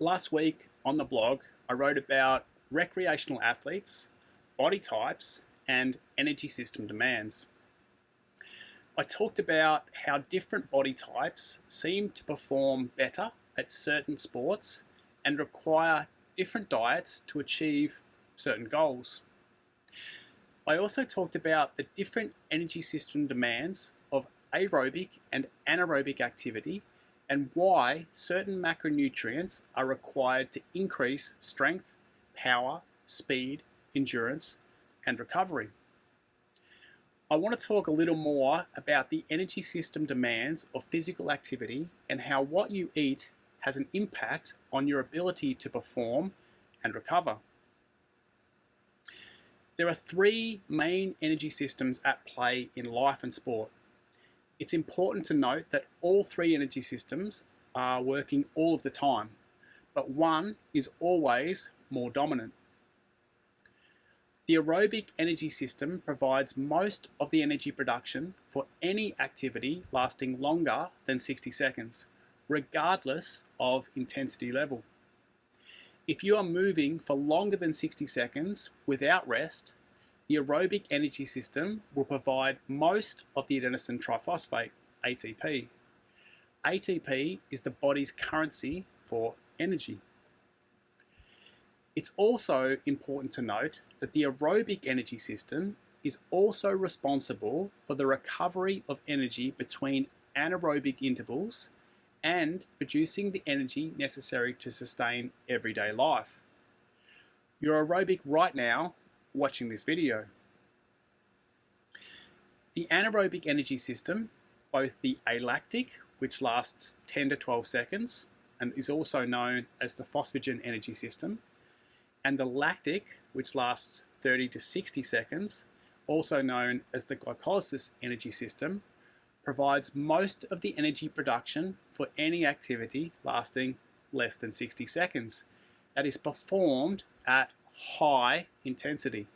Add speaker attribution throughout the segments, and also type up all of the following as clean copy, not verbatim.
Speaker 1: Last week on the blog, I wrote about recreational athletes, body types, and energy system demands. I talked about how different body types seem to perform better at certain sports and require different diets to achieve certain goals. I also talked about the different energy system demands of aerobic and anaerobic activity and why certain macronutrients are required to increase strength, power, speed, endurance, and recovery. I want to talk a little more about the energy system demands of physical activity and how what you eat has an impact on your ability to perform and recover. There are three main energy systems at play in life and sport. It's important to note that all three energy systems are working all of the time, but one is always more dominant. The aerobic energy system provides most of the energy production for any activity lasting longer than 60 seconds, regardless of intensity level. If you are moving for longer than 60 seconds without rest, the aerobic energy system will provide most of the adenosine triphosphate, ATP. ATP is the body's currency for energy. It's also important to note that the aerobic energy system is also responsible for the recovery of energy between anaerobic intervals and producing the energy necessary to sustain everyday life. You're aerobic right now watching this video. The anaerobic energy system, both the alactic, which lasts 10 to 12 seconds and is also known as the phosphagen energy system, and the lactic, which lasts 30 to 60 seconds, also known as the glycolysis energy system, provides most of the energy production for any activity lasting less than 60 seconds that is performed at high intensity.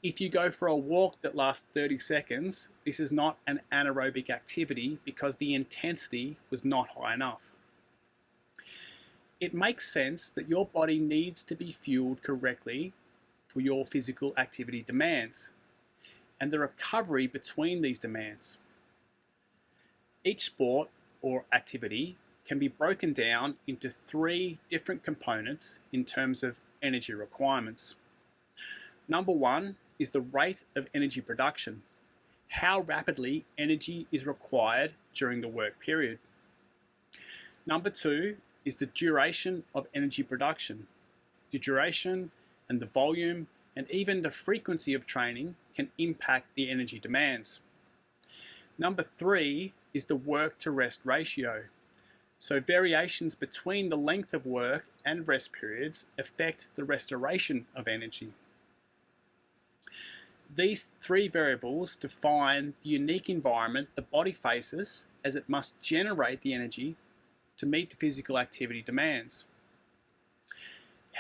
Speaker 1: If you go for a walk that lasts 30 seconds, this is not an anaerobic activity because the intensity was not high enough. It makes sense that your body needs to be fueled correctly for your physical activity demands and the recovery between these demands. Each sport or activity can be broken down into three different components in terms of energy requirements. Number one is the rate of energy production, how rapidly energy is required during the work period. Number two is the duration of energy production. The duration and the volume and even the frequency of training can impact the energy demands. Number three is the work to rest ratio. So variations between the length of work and rest periods affect the restoration of energy. These three variables define the unique environment the body faces as it must generate the energy to meet the physical activity demands.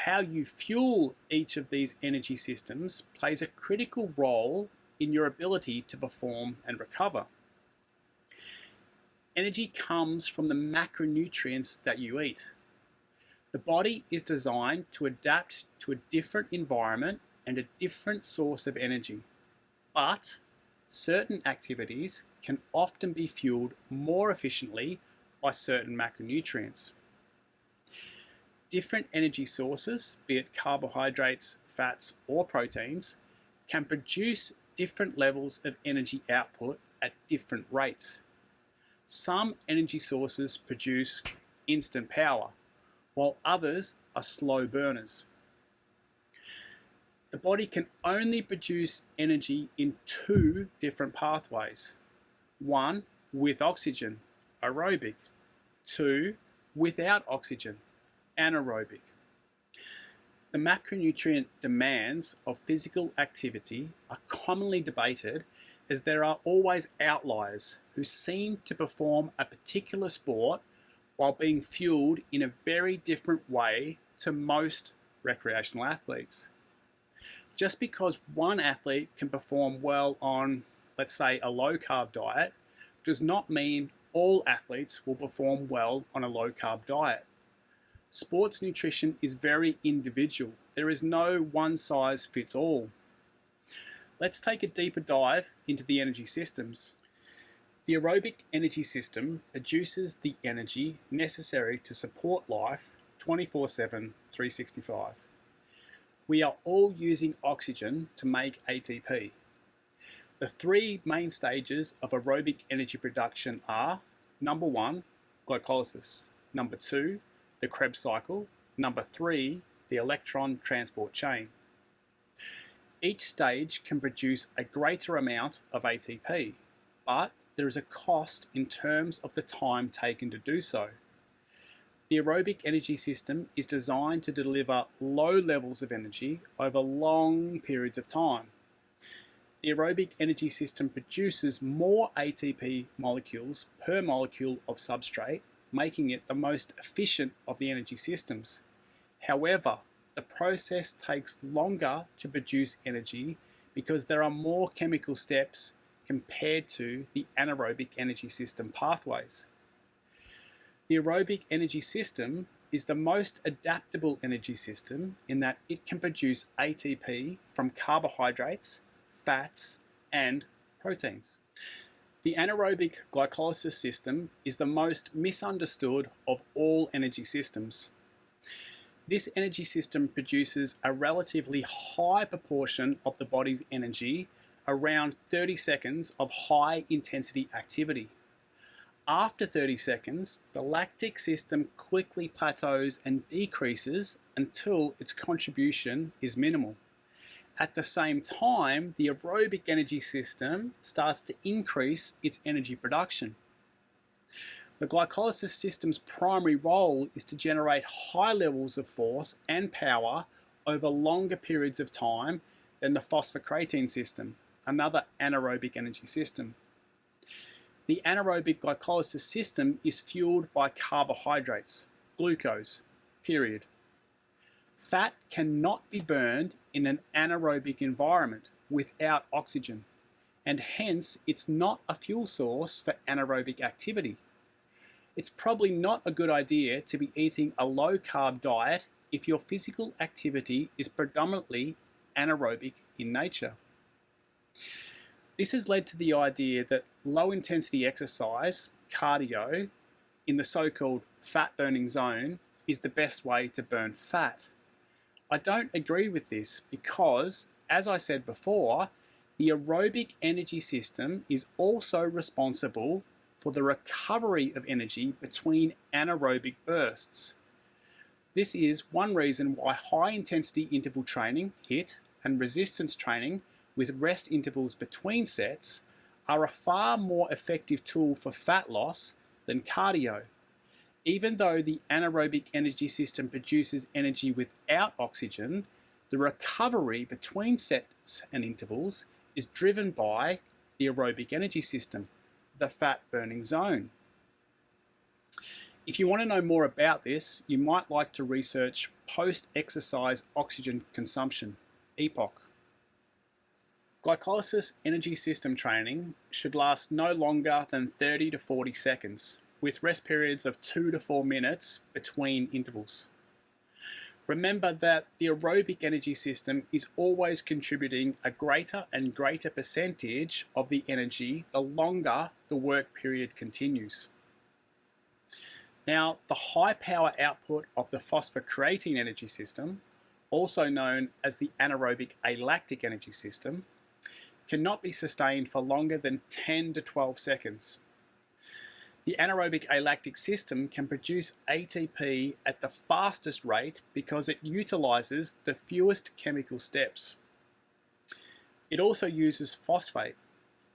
Speaker 1: How you fuel each of these energy systems plays a critical role in your ability to perform and recover. Energy comes from the macronutrients that you eat. The body is designed to adapt to a different environment and a different source of energy, but certain activities can often be fueled more efficiently by certain macronutrients. Different energy sources, be it carbohydrates, fats, or proteins, can produce different levels of energy output at different rates. Some energy sources produce instant power, while others are slow burners. The body can only produce energy in two different pathways. One, with oxygen, aerobic. Two, without oxygen, anaerobic. The macronutrient demands of physical activity are commonly debated as there are always outliers who seem to perform a particular sport while being fueled in a very different way to most recreational athletes. Just because one athlete can perform well on, let's say, a low-carb diet, does not mean all athletes will perform well on a low-carb diet. Sports nutrition is very individual. There is no one size fits all. Let's take a deeper dive into the energy systems. The aerobic energy system produces the energy necessary to support life 24/7, 365. We are all using oxygen to make ATP. The three main stages of aerobic energy production are: number 1, glycolysis; number 2, the Krebs cycle; number 3, the electron transport chain. Each stage can produce a greater amount of ATP, but there is a cost in terms of the time taken to do so. The aerobic energy system is designed to deliver low levels of energy over long periods of time. The aerobic energy system produces more ATP molecules per molecule of substrate, making it the most efficient of the energy systems. However, the process takes longer to produce energy because there are more chemical steps compared to the anaerobic energy system pathways. The aerobic energy system is the most adaptable energy system in that it can produce ATP from carbohydrates, fats, and proteins. The anaerobic glycolysis system is the most misunderstood of all energy systems. This energy system produces a relatively high proportion of the body's energy, around 30 seconds of high intensity activity. After 30 seconds, the lactic system quickly plateaus and decreases until its contribution is minimal. At the same time, the aerobic energy system starts to increase its energy production. The glycolysis system's primary role is to generate high levels of force and power over longer periods of time than the phosphocreatine system, another anaerobic energy system. The anaerobic glycolysis system is fueled by carbohydrates, glucose, period. Fat cannot be burned in an anaerobic environment without oxygen, and hence it's not a fuel source for anaerobic activity. It's probably not a good idea to be eating a low-carb diet if your physical activity is predominantly anaerobic in nature. This has led to the idea that low-intensity exercise, cardio, in the so-called fat-burning zone is the best way to burn fat. I don't agree with this because, as I said before, the aerobic energy system is also responsible for the recovery of energy between anaerobic bursts. This is one reason why high-intensity interval training, HIIT, and resistance training with rest intervals between sets are a far more effective tool for fat loss than cardio. Even though the anaerobic energy system produces energy without oxygen, the recovery between sets and intervals is driven by the aerobic energy system, the fat burning zone. If you want to know more about this, you might like to research post-exercise oxygen consumption, EPOC. Glycolysis energy system training should last no longer than 30 to 40 seconds, with rest periods of 2 to 4 minutes between intervals. Remember that the aerobic energy system is always contributing a greater and greater percentage of the energy the longer the work period continues. Now, the high power output of the phosphocreatine energy system, also known as the anaerobic alactic energy system, cannot be sustained for longer than 10 to 12 seconds. The anaerobic alactic system can produce ATP at the fastest rate because it utilizes the fewest chemical steps. It also uses phosphate,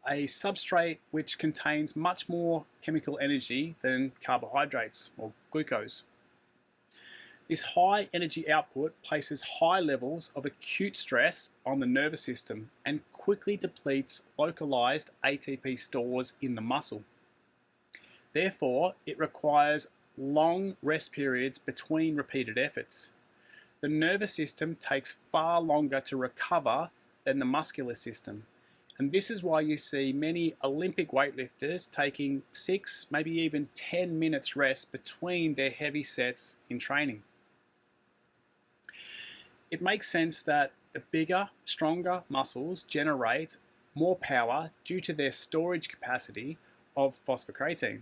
Speaker 1: a substrate which contains much more chemical energy than carbohydrates or glucose. This high energy output places high levels of acute stress on the nervous system and quickly depletes localized ATP stores in the muscle. Therefore, it requires long rest periods between repeated efforts. The nervous system takes far longer to recover than the muscular system, And this is why you see many Olympic weightlifters taking 6, maybe even 10 minutes rest between their heavy sets in training. It makes sense that the bigger, stronger muscles generate more power due to their storage capacity of phosphocreatine.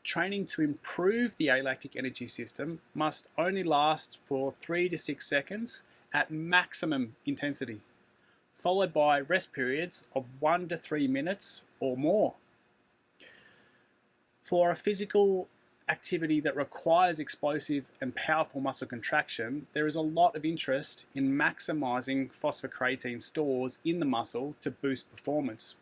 Speaker 1: Training to improve the alactic energy system must only last for 3 to 6 seconds at maximum intensity, followed by rest periods of 1 to 3 minutes or more. For a physical activity that requires explosive and powerful muscle contraction, there is a lot of interest in maximizing phosphocreatine stores in the muscle to boost performance.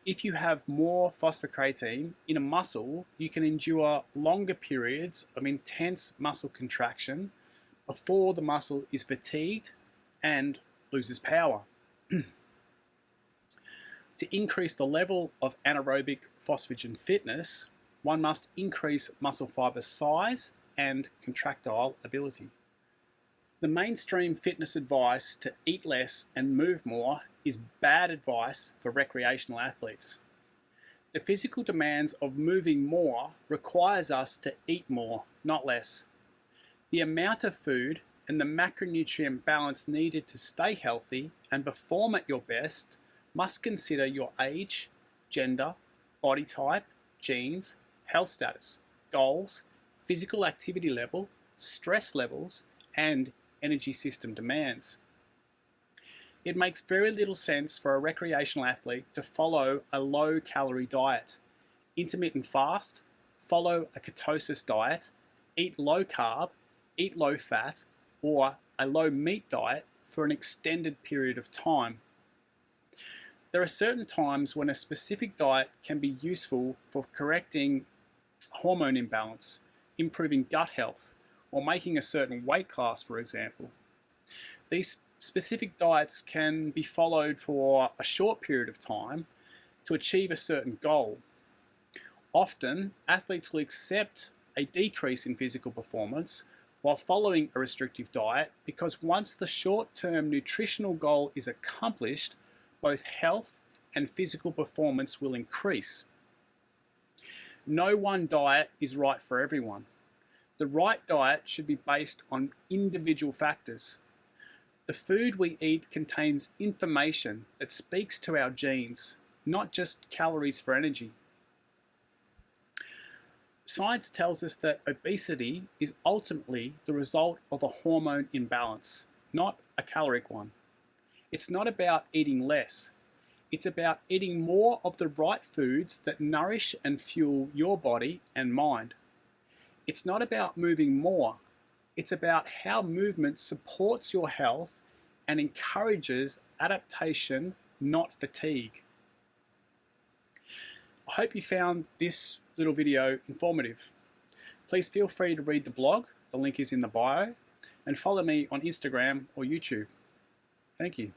Speaker 1: If you have more phosphocreatine in a muscle, you can endure longer periods of intense muscle contraction before the muscle is fatigued and loses power. To increase the level of anaerobic phosphagen fitness, one must increase muscle fiber size and contractile ability. The mainstream fitness advice to eat less and move more is bad advice for recreational athletes. The physical demands of moving more requires us to eat more, not less. The amount of food and the macronutrient balance needed to stay healthy and perform at your best must consider your age, gender, body type, genes, health status, goals, physical activity level, stress levels, and energy system demands. It makes very little sense for a recreational athlete to follow a low-calorie diet, intermittent fast, follow a ketosis diet, eat low-carb, eat low-fat, or a low-meat diet for an extended period of time. There are certain times when a specific diet can be useful for correcting hormone imbalance, improving gut health, or making a certain weight class, for example. These specific diets can be followed for a short period of time to achieve a certain goal. Often, athletes will accept a decrease in physical performance while following a restrictive diet because once the short-term nutritional goal is accomplished, both health and physical performance will increase. No one diet is right for everyone. The right diet should be based on individual factors. The food we eat contains information that speaks to our genes, not just calories for energy. Science tells us that obesity is ultimately the result of a hormone imbalance, not a caloric one. It's not about eating less. It's about eating more of the right foods that nourish and fuel your body and mind. It's not about moving more. It's about how movement supports your health and encourages adaptation, not fatigue. I hope you found this little video informative. Please feel free to read the blog, the link is in the bio, and follow me on Instagram or YouTube. Thank you.